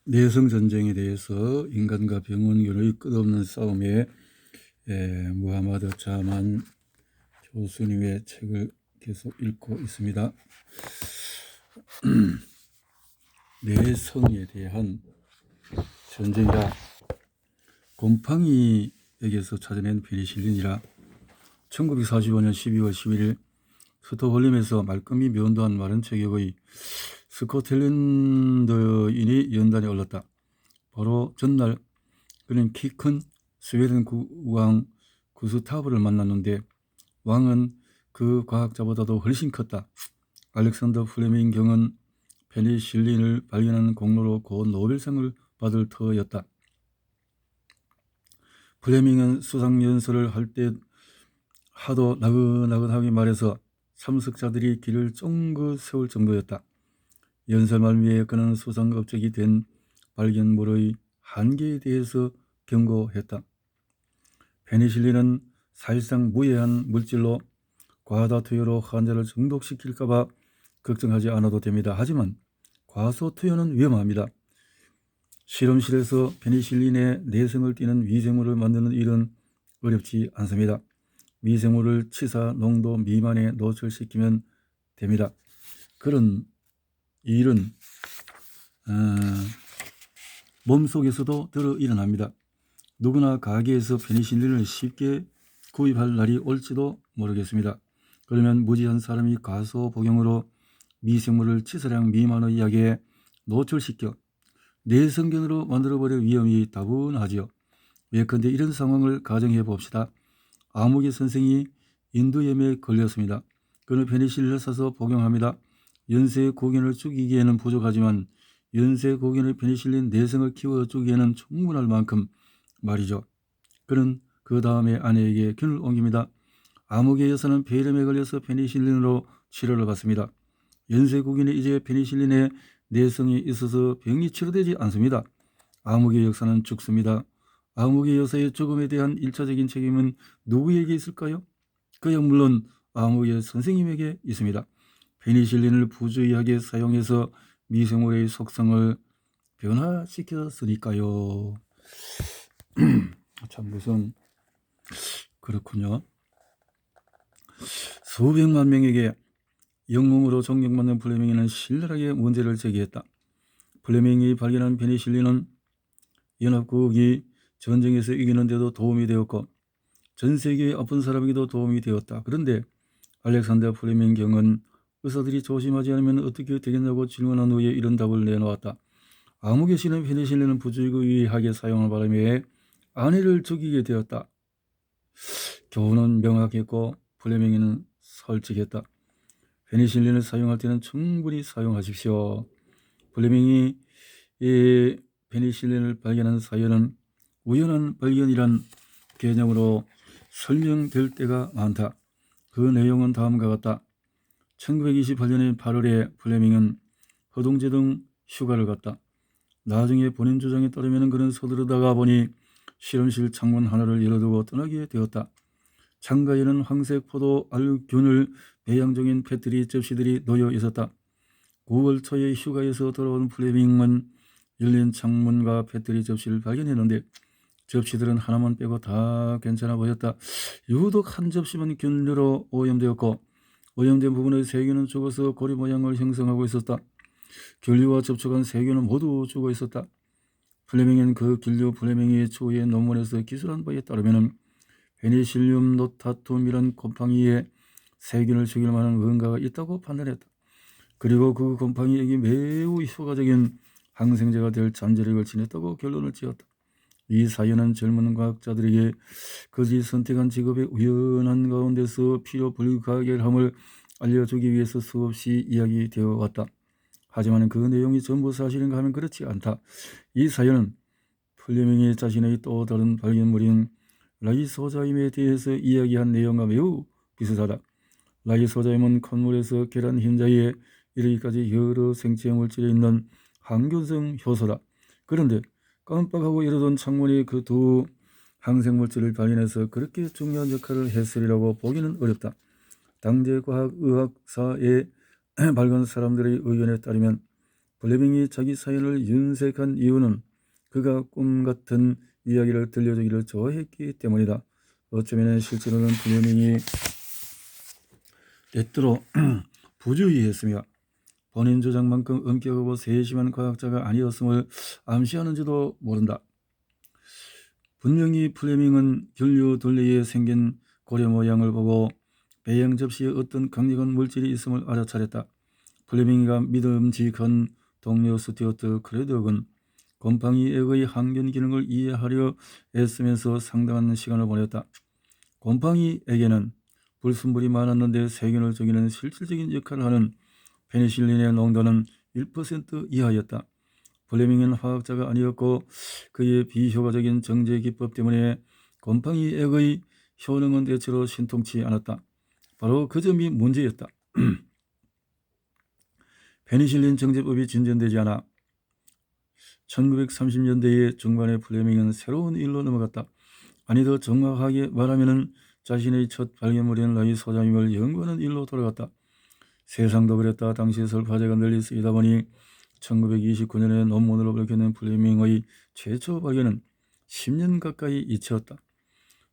내성 전쟁에 대해서 인간과 병원균의 끝없는 싸움에 무하마드 자만 교수님의 책을 계속 읽고 있습니다. 내성에 대한 전쟁이라 곰팡이에게서 찾아낸 페니실린이라 1945년 12월 11일 스톡홀름에서 말끔히 면도한 마른 체격의 스코틀랜드인이 연단에 올랐다. 바로 전날 그는 키 큰 스웨덴 왕 구스타브를 만났는데 왕은 그 과학자보다도 훨씬 컸다. 알렉산더 플레밍 경은 페니실린을 발견한 공로로 곧 노벨상을 받을 터였다. 플레밍은 수상 연설을 할 때 하도 나긋나긋하게 말해서 참석자들이 귀를 쫑긋 세울 정도였다. 연설 말미에 그는 수상 업적이 된 발견물의 한계에 대해서 경고했다. 페니실린은 사실상 무해한 물질로 과다 투여로 환자를 중독시킬까봐 걱정하지 않아도 됩니다. 하지만 과소 투여는 위험합니다. 실험실에서 페니실린의 내성을 띠는 위생물을 만드는 일은 어렵지 않습니다. 위생물을 치사 농도 미만에 노출시키면 됩니다. 그런 일은 몸속에서도 들어 일어납니다. 누구나 가게에서 페니실린을 쉽게 구입할 날이 올지도 모르겠습니다. 그러면 무지한 사람이 과소 복용으로 미생물을 치사량 미만의 약에 노출시켜 내성균으로 만들어버릴 위험이 다분하지요. 예컨대 이런 상황을 가정해 봅시다. 아무개 선생이 인두염에 걸렸습니다. 그는 페니실린을 사서 복용합니다. 연쇄고견을 죽이기에는 부족하지만 연쇄고견의 페니실린 내성을 키워주기에는 충분할 만큼 말이죠. 그는 그 다음에 아내에게 균을 옮깁니다. 아무개 여사는 폐렴에 걸려서 페니실린으로 치료를 받습니다. 연쇄고견에 이제 페니실린의 내성이 있어서 병이 치료되지 않습니다. 아무개 역사는 죽습니다. 아무개 여사의 죽음에 대한 1차적인 책임은 누구에게 있을까요? 그야 물론 아무개 선생님에게 있습니다. 페니실린을 부주의하게 사용해서 미생물의 속성을 변화시켰으니까요. 참 무슨 그렇군요. 수백만 명에게 영웅으로 존경받는 플레밍이는 신랄하게 문제를 제기했다. 플레밍이 발견한 페니실린은 연합국이 전쟁에서 이기는 데도 도움이 되었고 전 세계의 아픈 사람에게도 도움이 되었다. 그런데 알렉산더 플레밍 경은 의사들이 조심하지 않으면 어떻게 되겠냐고 질문한 후에 이런 답을 내놓았다. 아무개 씨는 페니실린을 부주의하게 사용한 바람에 아내를 죽이게 되었다. 교훈은 명확했고 플레밍이는 솔직했다. 페니실린을 사용할 때는 충분히 사용하십시오. 플레밍이 페니실린을 발견한 사연은 우연한 발견이란 개념으로 설명될 때가 많다. 그 내용은 다음과 같다. 1928년 8월에 플레밍은 허둥지둥 휴가를 갔다. 나중에 본인 주장에 따르면 그는 서두르다가 보니 실험실 창문 하나를 열어두고 떠나게 되었다. 창가에는 황색 포도 알균을 배양 중인 패트리 접시들이 놓여 있었다. 9월 초에 휴가에서 돌아온 플레밍은 열린 창문과 패트리 접시를 발견했는데 접시들은 하나만 빼고 다 괜찮아 보였다. 유독 한 접시만 균류로 오염되었고 오염된 부분의 세균은 죽어서 고리 모양을 형성하고 있었다. 균류와 접촉한 세균은 모두 죽어 있었다. 플레밍은 그 균류 플레밍의 추후에 논문에서 기술한 바에 따르면 페니실륨 노타툼이란 곰팡이에 세균을 죽일 만한 뭔가가 있다고 판단했다. 그리고 그 곰팡이에게 매우 효과적인 항생제가 될 잠재력을 지녔다고 결론을 지었다. 이 사연은 젊은 과학자들에게 그들이 선택한 직업의 우연한 가운데서 필요 불가결함을 알려주기 위해서 수없이 이야기되어 왔다. 하지만 그 내용이 전부 사실인가 하면 그렇지 않다. 이 사연은 플레밍이 자신의 또 다른 발견물인 라이소자임에 대해서 이야기한 내용과 매우 비슷하다. 라이소자임은 콧물에서 계란 흰자에 이르기까지 여러 생체 물질에 있는 항균성 효소다. 그런데 깜빡하고 열어둔 창문이 그 두 항생물질을 발견해서 그렇게 중요한 역할을 했으리라고 보기는 어렵다. 당대 과학의학사에 밝은 사람들의 의견에 따르면 블레밍이 자기 사연을 윤색한 이유는 그가 꿈같은 이야기를 들려주기를 좋아했기 때문이다. 어쩌면 실제로는 블레밍이 때때로 부주의했으며 본인 주장만큼 엄격하고 세심한 과학자가 아니었음을 암시하는지도 모른다. 분명히 플레밍은 균류 둘레에 생긴 고래 모양을 보고 배양 접시에 어떤 강력한 물질이 있음을 알아차렸다. 플레밍이가 믿음직한 동료 스튜어트 크레덕은 곰팡이 액의 항균 기능을 이해하려 애쓰면서 상당한 시간을 보냈다. 곰팡이 액에는 불순물이 많았는데 세균을 죽이는 실질적인 역할을 하는 페니실린의 농도는 1% 이하였다. 플레밍은 화학자가 아니었고 그의 비효과적인 정제 기법 때문에 곰팡이 액의 효능은 대체로 신통치 않았다. 바로 그 점이 문제였다. 페니실린 정제법이 진전되지 않아 1930년대의 중반에 플레밍은 새로운 일로 넘어갔다. 아니 더 정확하게 말하면 자신의 첫 발견물인 라이소잠을 연구하는 일로 돌아갔다. 세상도 그랬다. 당시 설파제가 널리 쓰이다 보니 1929년에 논문으로 밝혀낸 플레밍의 최초 발견은 10년 가까이 잊혀졌다.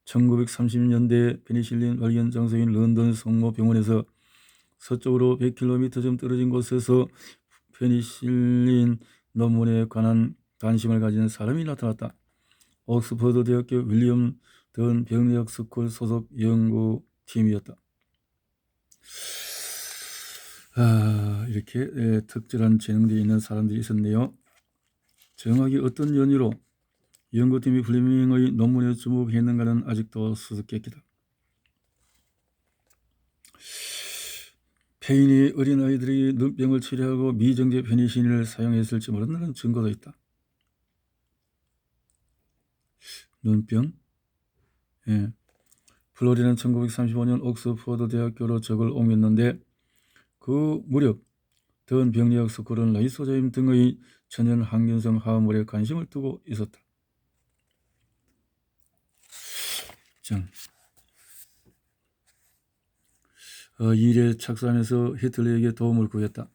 1930년대 페니실린 발견 장소인 런던 성모병원에서 서쪽으로 100km쯤 떨어진 곳에서 페니실린 논문에 관한 관심을 가진 사람이 나타났다. 옥스퍼드 대학교 윌리엄 던 병리학 스쿨 소속 연구팀이었다. 이렇게 특별한 재능이 있는 사람들이 있었네요. 정확히 어떤 연유로 연구팀이 플레밍의 논문에 주목했는가는 아직도 수수께끼다. 페인이 어린아이들이 눈병을 치료하고 미정제 페니실린을 사용했을지 모른다는 증거도 있다. 눈병? 예. 플로리는 1935년 옥스퍼드 대학교로 적을 옮겼는데 그 무렵 던 병리학 스쿨은 라이소자임 등의 천연 항균성 화합물에 관심을 두고 있었다. 일에 착수하면서 히틀러에게 도움을 구했다.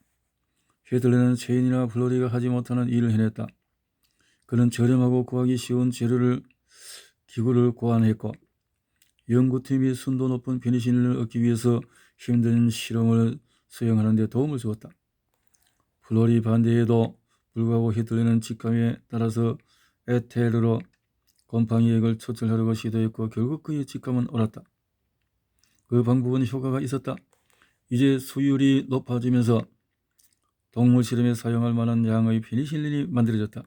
히틀러는 체인이나 플로리가 하지 못하는 일을 해냈다. 그는 저렴하고 구하기 쉬운 기구를 고안했고 연구팀이 순도 높은 페니실린을 얻기 위해서 힘든 실험을 수행하는 데 도움을 주었다. 플로리 반대에도 불구하고 히틀러는 직감에 따라서 에테르로 곰팡이 액을 초철하려고 시도했고 결국 그의 직감은 옳았다. 그 방법은 효과가 있었다. 이제 수율이 높아지면서 동물 실험에 사용할 만한 양의 페니실린이 만들어졌다.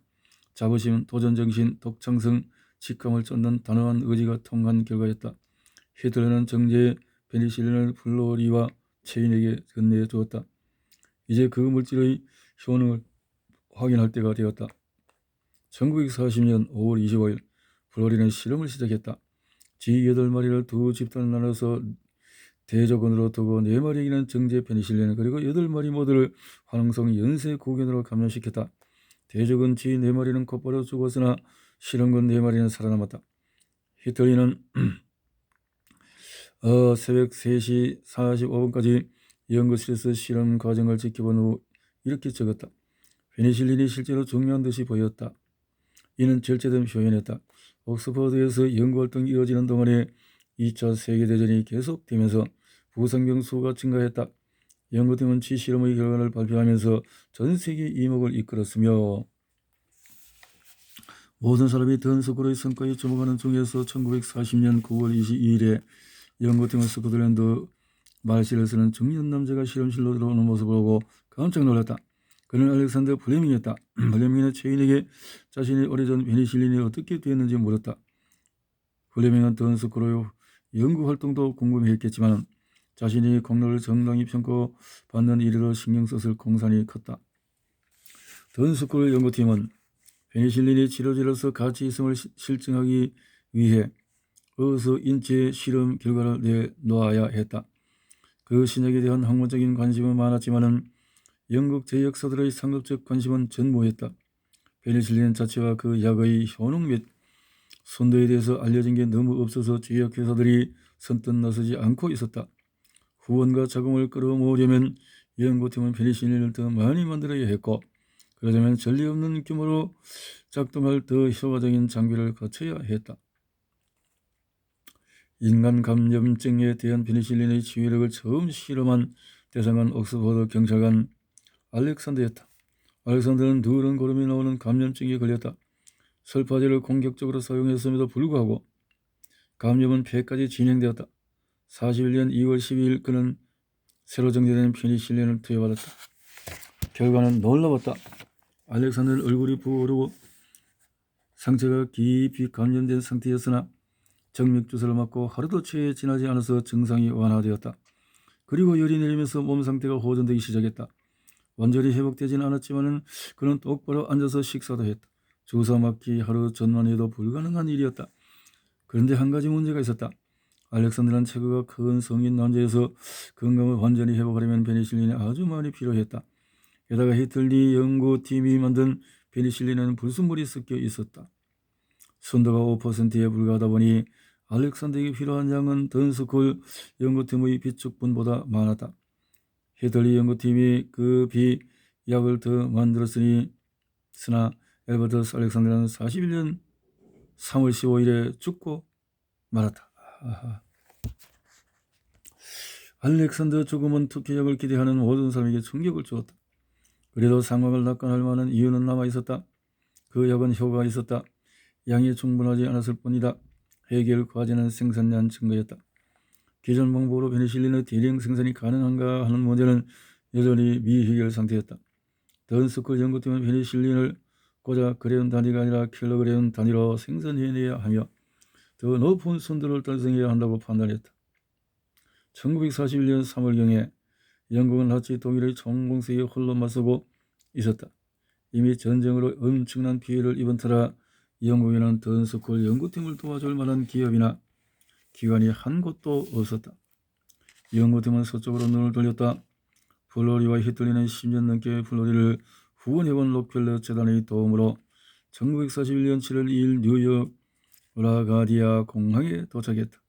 자부심, 도전정신, 독창성, 직감을 쫓는 단호한 의지가 통한 결과였다. 히틀러는 정제 페니실린을 플로리와 체인에게 건네주었다. 이제 그 물질의 효능을 확인할 때가 되었다. 1940년 5월 25일 플로리는 실험을 시작했다. 쥐 8마리를 두 집단을 나눠서 대조군으로 두고 4마리에게는 정제 페니실린 그리고 8마리 모두를 화농성 연쇄 구견으로 감염시켰다. 대조군 쥐 4마리는 곧바로 죽었으나 실험군 4마리는 살아남았다. 히틀러는 새벽 3시 45분까지 연구실에서 실험 과정을 지켜본 후 이렇게 적었다. 페니실린이 실제로 중요한 듯이 보였다. 이는 절제된 표현이었다. 옥스퍼드에서 연구활동이 이어지는 동안에 2차 세계대전이 계속되면서 부상병 수가 증가했다. 연구팀은 쥐 실험의 결과를 발표하면서 전 세계 이목을 이끌었으며 모든 사람이 던 스쿨의 성과에 주목하는 중에서 1940년 9월 22일에 연구팀은 스코틀랜드 말실을 쓰는 중년 남자가 실험실로 들어오는 모습을 보고 깜짝 놀랐다. 그는 알렉산더 플레밍이었다. 플레밍은 체인에게 자신이 오래전 페니실린이 어떻게 되었는지 물었다. 플레밍은 던스크로의 연구활동도 궁금해했겠지만 자신이 공로를 정당히 평가받는 일으로 신경 썼을 공산이 컸다. 던스크로의 연구팀은 페니실린이 치료제로서 가치 있음을 실증하기 위해 어서 인체 실험 결과를 내놓아야 했다. 그 신약에 대한 학문적인 관심은 많았지만 영국 제약사들의 상업적 관심은 전무했다. 페니실린 자체와 그 약의 효능 및 선도에 대해서 알려진 게 너무 없어서 제약회사들이 선뜻 나서지 않고 있었다. 후원과 자금을 끌어모으려면 연구팀은 페니실린을 더 많이 만들어야 했고 그러자면 전례 없는 규모로 작동할 더 효과적인 장비를 갖춰야 했다. 인간 감염증에 대한 페니실린의 치유력을 처음 실험한 대상은 옥스퍼드 경찰관 알렉산더였다. 알렉산더는 누런 고름이 나오는 감염증에 걸렸다. 설파제를 공격적으로 사용했음에도 불구하고 감염은 폐까지 진행되었다. 41년 2월 12일 그는 새로 정제된 페니실린을 투여받았다. 결과는 놀라웠다. 알렉산더는 얼굴이 부어오르고 상처가 깊이 감염된 상태였으나 정맥주사를 맞고 하루도 채 지나지 않아서 증상이 완화되었다. 그리고 열이 내리면서 몸 상태가 호전되기 시작했다. 완전히 회복되지는 않았지만 그는 똑바로 앉아서 식사도 했다. 주사 맞기 하루 전만 해도 불가능한 일이었다. 그런데 한 가지 문제가 있었다. 알렉산더는 체구가 큰 성인 남자여서 건강을 완전히 회복하려면 페니실린이 아주 많이 필요했다. 게다가 히틀리 연구팀이 만든 페니실린에는 불순물이 섞여 있었다. 순도가 5%에 불과하다 보니 알렉산더에게 필요한 양은 던스콜 연구팀의 비축분보다 많았다. 히틀리 연구팀이 그 비약을 더 만들었으나 엘버터스 알렉산더는 41년 3월 15일에 죽고 말았다. 알렉산더 죽음은 특효약을 기대하는 모든 사람에게 충격을 주었다. 그래도 상황을 낙관할 만한 이유는 남아있었다. 그 약은 효과가 있었다. 양이 충분하지 않았을 뿐이다. 해결 과제는 생산량 증가였다. 기존 방법으로 페니실린의 대량 생산이 가능한가 하는 문제는 여전히 미해결 상태였다. 던스콜 연구팀은 페니실린을 고작 그램 단위가 아니라 킬로그램 단위로 생산해내야 하며 더 높은 순도를 달성해야 한다고 판단했다. 1941년 3월경에 영국은 나치 독일의 총공세에 홀로 맞서고 있었다. 이미 전쟁으로 엄청난 피해를 입은 터라 영국에는 던스콜 연구팀을 도와줄 만한 기업이나 기관이 한 곳도 없었다. 연구팀은 서쪽으로 눈을 돌렸다. 플로리와 히틀리는 10년 넘게 플로리를 후원해온 록펠러 재단의 도움으로 1941년 7월 2일 뉴욕 라가디아 공항에 도착했다.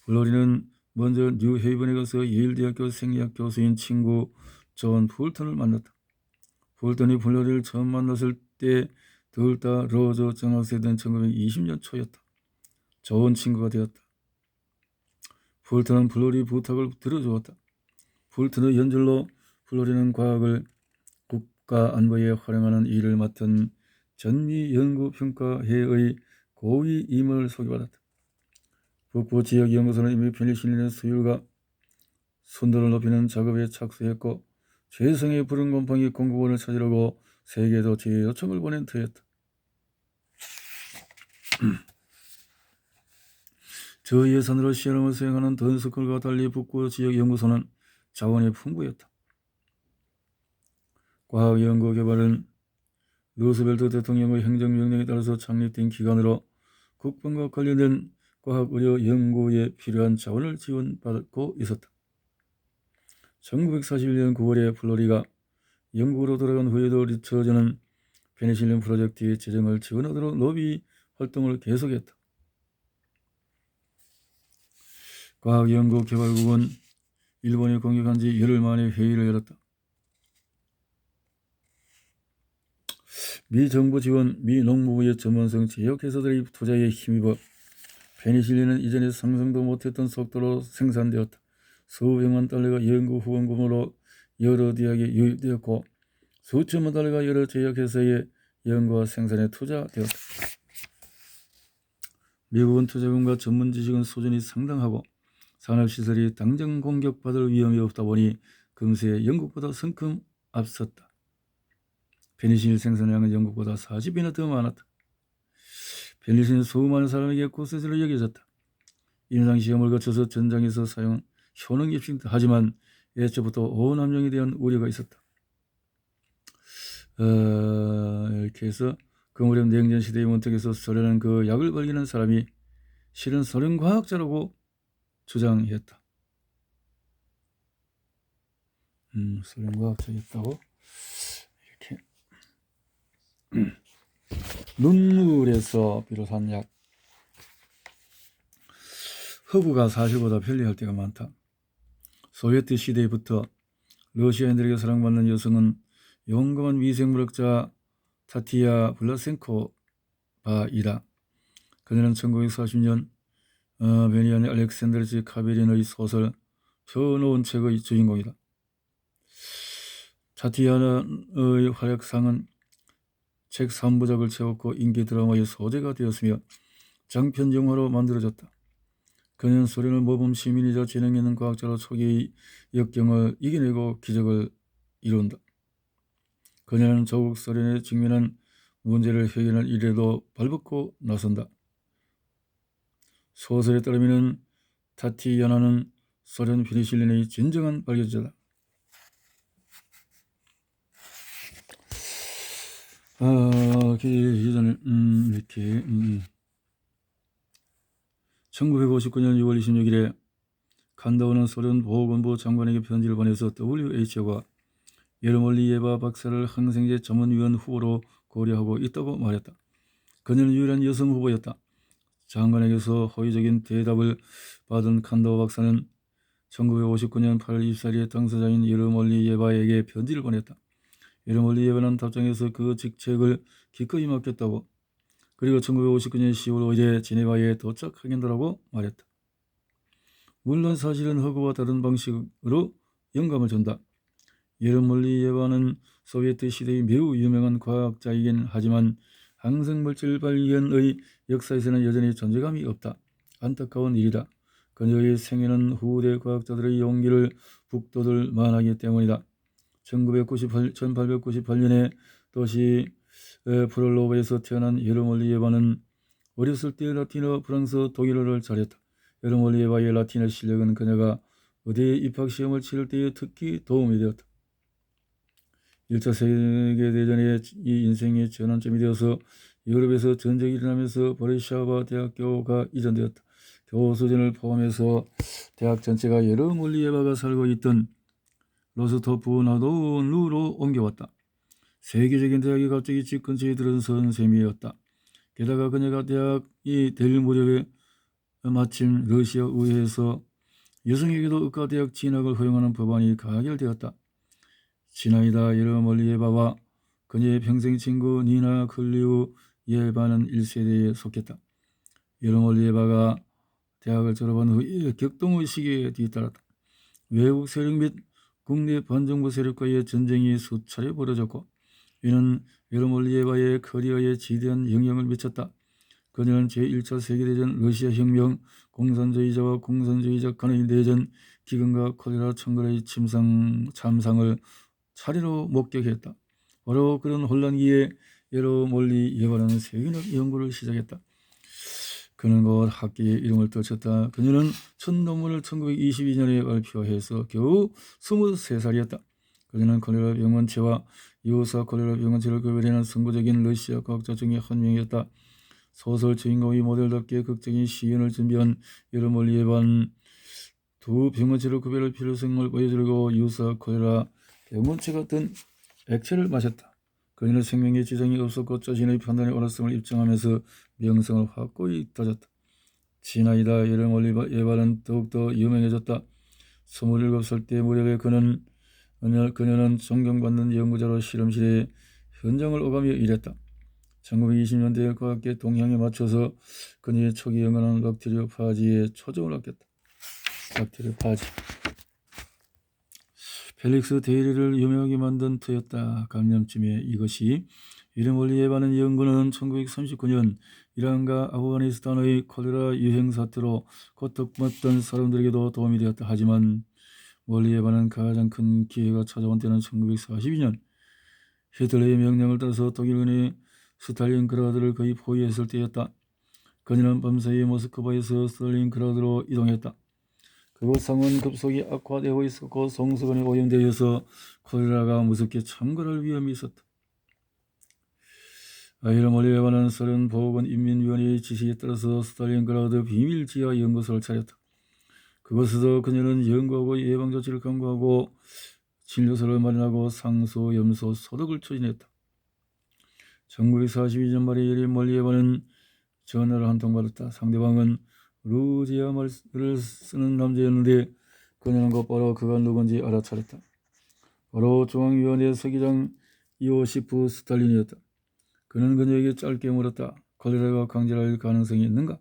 플로리는 먼저 뉴헤이븐에 가서 예일대학교 생리학 교수인 친구 존 풀턴을 만났다. 풀턴이 플로리를 처음 만났을 때 둘 다 로저 정학세던 1920년 초였다. 좋은 친구가 되었다. 풀턴은 플로리 부탁을 들어주었다. 풀턴의 연줄로 플로리는 과학을 국가 안보에 활용하는 일을 맡은 전미연구평가회의 고위 임원을 소개받았다. 북부 지역 연구소는 이미 페니실린의 수율과 순도를 높이는 작업에 착수했고 최성의 푸른 곰팡이 공급원을 찾으려고 세계 도처에 요청을 보낸 터였다. 저 예산으로 실험을 수행하는 던스콜과 달리 북부 지역 연구소는 자원이 풍부했다. 과학연구개발은 루스벨트 대통령의 행정명령에 따라서 창립된 기관으로 국방과 관련된 과학의료 연구에 필요한 자원을 지원받고 있었다. 1941년 9월에 플로리가 영국으로 돌아간 후에도 리처저는 페니실린 프로젝트의 재정을 지원하도록 로비 활동을 계속했다. 과학연구개발국은 일본이 공격한 지 열흘 만에 회의를 열었다. 미 정부 지원, 미 농무부의 전문성 제약회사들의 투자에 힘입어 페니실린은 이전에 상상도 못했던 속도로 생산되었다. 수백만 달러가 연구 후원금으로 여러 대학에 유입되었고 수천만 달러가 여러 제약회사의 연구와 생산에 투자되었다. 미국은 투자금과 전문 지식은 수준이 상당하고 산업시설이 당장 공격받을 위험이 없다 보니 금세 영국보다 성큼 앞섰다. 페니실린 생산량은 영국보다 40배나 더 많았다. 페니실린은 수많은 사람에게 구세주로 여겨졌다. 임상시험을 거쳐서 전장에서 사용 효능 입증 하지만 애초부터 오남용에 대한 우려가 있었다. 이렇게 해서 그 무렵 냉전시대의 문턱에서 소련은 그 약을 발견한 사람이 실은 소련 과학자라고 주장했다. 소련 과학자였다고 이렇게 눈물에서 비롯한 약. 허브가 사실보다 편리할 때가 많다. 소비에트 시대부터 러시아인들에게 사랑받는 여성은 용감한 위생물학자 타티야 블라센코바이다. 그녀는 1940년 베니안 알렉산드르치 카베린의 소설 펴놓은 책의 주인공이다. 타티아나의 활약상은 책 3부작을 채웠고 인기 드라마의 소재가 되었으며 장편 영화로 만들어졌다. 그녀는 소련의 모범 시민이자 재능 있는 과학자로 초기의 역경을 이겨내고 기적을 이룬다. 그녀는 조국 소련에 직면한 문제를 해결할 일에도 발벗고 나선다. 소설에 따르면 타티아나는 소련 페니실린의 진정한 발견자다. 예전에 이렇게 1959년 6월 26일에 칸다우는 소련 보건부 장관에게 편지를 보내서 WHO가 예르몰리예바 박사를 항생제 전문위원 후보로 고려하고 있다고 말했다. 그녀는 유일한 여성 후보였다. 장관에게서 호의적인 대답을 받은 칸다우 박사는 1959년 8월 24일에 당사자인 예르몰리예바에게 편지를 보냈다. 예르몰리예바는 답장에서 그 직책을 기꺼이 맡겼다고, 그리고 1959년 10월 5일에 제네바에 도착하겠다라고 말했다. 물론 사실은 허구와 다른 방식으로 영감을 준다. 예르몰리예바는 소비에트 시대의 매우 유명한 과학자이긴 하지만 항생물질 발견의 역사에서는 여전히 존재감이 없다. 안타까운 일이다. 그녀의 생애는 후대 과학자들의 용기를 북돋을 만하기 때문이다. 1898년에 도시 프롤로브에서 태어난 예르몰리예바는 어렸을 때 라틴어, 프랑스, 독일어를 잘했다. 예르몰리예바의 라틴어 실력은 그녀가 의대 입학시험을 치를 때에 특히 도움이 되었다. 1차 세계대전에 이 인생의 전환점이 되어서 유럽에서 전쟁이 일어나면서 보르샤바 대학교가 이전되었다. 교수진을 포함해서 대학 전체가 예르몰리예바가 살고 있던 로스토프 나도누로 옮겨왔다. 세계적인 대학이 갑자기 집 근처에 들어선 셈이었다. 게다가 그녀가 대학이 될 무렵에 마침 러시아 의회에서 여성에게도 의과대학 진학을 허용하는 법안이 가결되었다. 지나이다 예르몰리예바와 그녀의 평생 친구 니나 클리우 예바는 1세대에 속했다. 예르몰리예바가 대학을 졸업한 후에 격동의 시기에 뒤따랐다. 외국 세력 및 국내 반정부 세력과의 전쟁이 수차례 벌어졌고 이는 예르몰리예바의 커리어에 지대한 영향을 미쳤다. 그녀는 제1차 세계대전, 러시아 혁명, 공산주의자와 공산주의자 간의 내전, 기근과 콜레라, 청결의 참상을 차례로 목격했다. 바로 그런 혼란기에 예르몰리예바는 세균학 연구를 시작했다. 그는 곧 학계의 이름을 떨쳤다. 그녀는 첫 논문을 1922년에 발표해서 겨우 23살이었다. 그녀는 콜레라 병원체와 유사 콜레라 병원체를 구별하는 선구적인 러시아 과학자 중에 한 명이었다. 소설 주인공의 모델답게 극적인 시연을 준비한 예르몰리예바는 두 병원체를 구별할 필요성을 보여주려고 유사 콜레라 병원체 같은 액체를 마셨다. 그녀는 생명에 지장이 없었고 자신의 판단에 옳았음을 입증하면서 명성을 확고히 다졌다. 지나이다 예르몰리예바는 더욱더 유명해졌다. 27살 때 무렵에 그녀는 존경받는 연구자로 실험실의 현장을 오가며 일했다. 1920년대 과학계 동향에 맞춰서 그녀의 초기 연구는 박테리오파지에 초점을 맞췄다. 박테리오파지. 펠릭스 데일리를 유명하게 만든 터였다. 감염증에 이것이 예르몰리예바는 연구는 1939년 이란과 아프가니스탄의 콜레라 유행 사태로 고통받던 사람들에게도 도움이 되었다. 하지만 몰리예바는 가장 큰 기회가 찾아온 때는 1942년 히틀러의 명령을 따라서 독일군이 스탈린그라드를 거의 포위했을 때였다. 그녀는 밤사이 모스크바에서 스탈린그라드로 이동했다. 그곳 상황은 급속히 악화되고 있었고 송수건이 오염되어서 콜레라가 무섭게 참갈할 위험이 있었다. 예르몰리예바는 소련 보건인민위원회의 지시에 따라서 스탈린그라드 비밀 지하 연구소를 차렸다. 그곳에서 그녀는 연구하고 예방조치를 강구하고 진료소를 마련하고 상수, 염소, 소독을 추진했다. 1942년 말에 예르몰리예바는 전화를 한 통 받았다. 상대방은 루지아 말을 쓰는 남자였는데 그녀는 곧바로 그가 누군지 알아차렸다. 바로 중앙위원회 서기장 이오시프 스탈린이었다. 그는 그녀에게 짧게 물었다. 콜레라가 강제할 가능성이 있는가?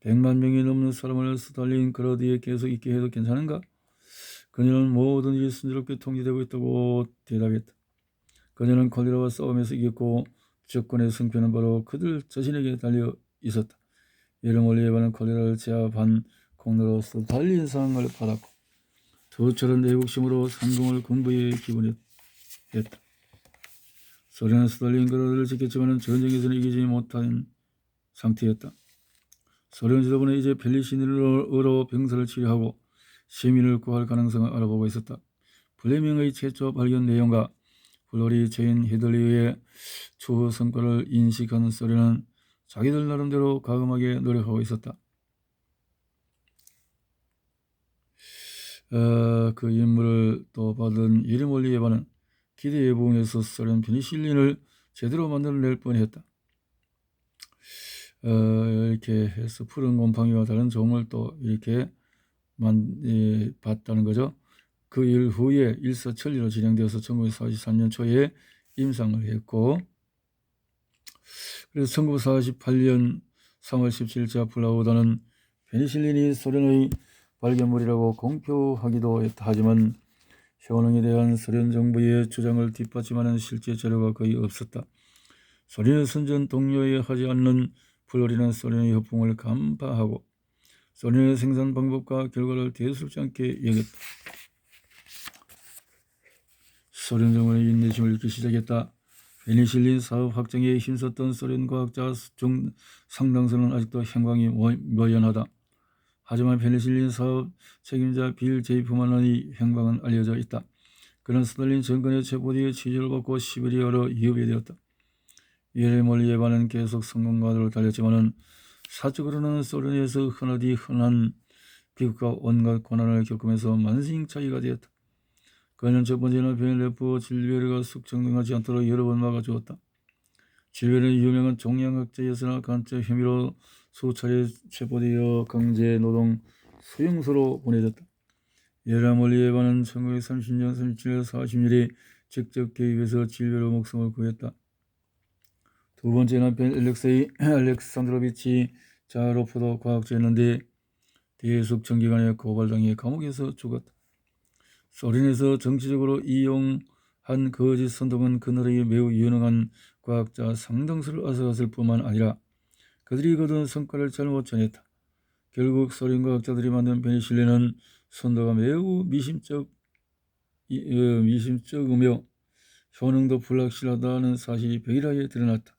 100만 명이 넘는 사람을 스탈린그라드에 계속 있게 해도 괜찮은가? 그녀는 뭐든지 순조롭게 통제되고 있다고 대답했다. 그녀는 콜레라와 싸움에서 이겼고 주권의 승패는 바로 그들 자신에게 달려 있었다. 이를 멀리 에바는 콜레라를 제압한 공로로 스탈린상을 받았고 저처럼 애국심으로 상공을 군부에 기원했다. 소련은 스탈린그라드를 지켰지만 전쟁에서는 이기지 못한 상태였다. 소련 지도부는 이제 펠리시니로 병사를 치료하고 시민을 구할 가능성을 알아보고 있었다. 플레밍의 최초 발견 내용과 플로리 체인 히들리의 추후 성과를 인식한 소련은 자기들 나름대로 과감하게 노력하고 있었다. 그 임무를 또 받은 이르몰리 에바는 기대에 부응해서 소련 페니실린을 제대로 만들어낼 뻔했다. 이렇게 해서 푸른 곰팡이와 다른 종을 또 이렇게 봤다는 거죠. 그 일 후에 일사천리로 진행되어서 1943년 초에 임상을 했고, 그래서 1948년 3월 17일자 플라우더는 페니실린이 소련의 발견물이라고 공표하기도 했다. 하지만 효능에 대한 소련 정부의 주장을 뒷받침하는 실제 자료가 거의 없었다. 소련의 선전 동료에 하지 않는 플로리는 소련의 허풍을 간파하고 소련의 생산 방법과 결과를 대수롭지 않게 여겼다. 소련 정부는 인내심을 잃기 시작했다. 페니실린 사업 확장에 힘썼던 소련 과학자 중 상당수는 아직도 행방이 묘연하다. 하지만 페니실린 사업 책임자 빌 제이프만의 행방은 알려져 있다. 그는 스탈린 정권의 체포 뒤에 취재를 받고 시베리아로 유배되었다. 이를 멀리 에바는 계속 성공가도를 달렸지만 사적으로는 소련에서 흔하디 흔한 비극과 온갖 고난을 겪으면서 만신창이가 되었다. 그는 첫 번째는 베넬레프 질베르가 숙청당하지 않도록 여러 번 막아주었다. 질베르는 유명한 종양학자였으나 간첩 혐의로 수차례 체포되어 강제노동 수용소로 보내졌다. 이를 멀리 에바는 1930년 37년 40일에 직접 개입해서 질베르 목숨을 구했다. 두 번째 남편 알렉산드로비치 자로프도 과학자였는데 대숙 정기간에 고발당해 감옥에서 죽었다. 소련에서 정치적으로 이용한 거짓 선동은 그나라의 매우 유능한 과학자 상당수를 앗아갔을 뿐만 아니라 그들이 거둔 성과를 잘못 전했다. 결국 소련 과학자들이 만든 페니실린은 선도가 매우 미심쩍으며 효능도 불확실하다는 사실이 백일하게 드러났다.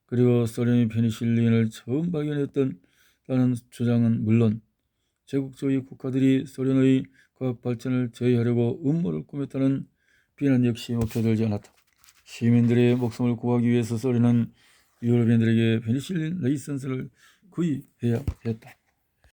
그리고 소련이 페니실린을 처음 발견했다는 주장은 물론 제국주의 국가들이 소련의 과학 발전을 저해하려고 음모를 꾸몄다는 비난 역시 먹혀들지 않았다. 시민들의 목숨을 구하기 위해서 소련은 유럽인들에게 페니실린 라이선스를 구입해야 했다.